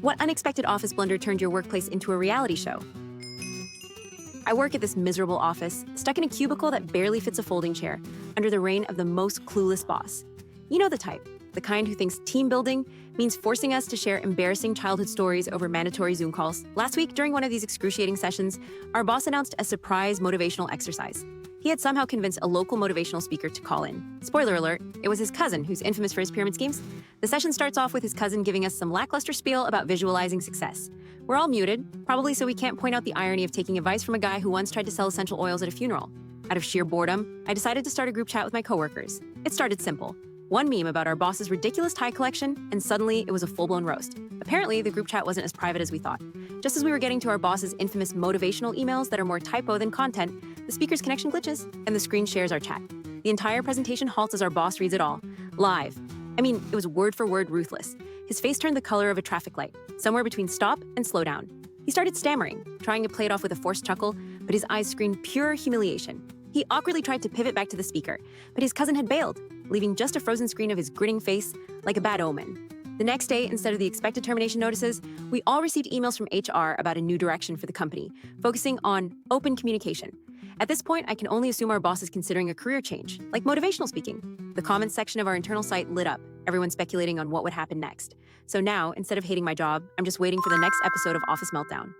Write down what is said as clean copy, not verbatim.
What unexpected office blunder turned your workplace into a reality show? I work at this miserable office, stuck in a cubicle that barely fits a folding chair, under the reign of the most clueless boss. You know the type, the kind who thinks team building means forcing us to share embarrassing childhood stories over mandatory Zoom calls. Last week, during one of these excruciating sessions, our boss announced a surprise motivational exercise. He had somehow convinced a local motivational speaker to call in. Spoiler alert, it was his cousin, who's infamous for his pyramid schemes. The session starts off with his cousin giving us some lackluster spiel about visualizing success. We're all muted, probably so we can't point out the irony of taking advice from a guy who once tried to sell essential oils at a funeral. Out of sheer boredom, I decided to start a group chat with my coworkers. It started simple. One meme about our boss's ridiculous tie collection, and suddenly it was a full-blown roast. Apparently, the group chat wasn't as private as we thought. Just as we were getting to our boss's infamous motivational emails that are more typo than content, the speaker's connection glitches, and the screen shares our chat. The entire presentation halts as our boss reads it all. Live. I mean, it was word for word ruthless. His face turned the color of a traffic light, somewhere between stop and slow down. He started stammering, trying to play it off with a forced chuckle, but his eyes screamed pure humiliation. He awkwardly tried to pivot back to the speaker, but his cousin had bailed, leaving just a frozen screen of his grinning face like a bad omen. The next day, instead of the expected termination notices, we all received emails from HR about a new direction for the company, focusing on open communication. At this point, I can only assume our boss is considering a career change, like motivational speaking. The comments section of our internal site lit up, everyone speculating on what would happen next. So now, instead of hating my job, I'm just waiting for the next episode of Office Meltdown.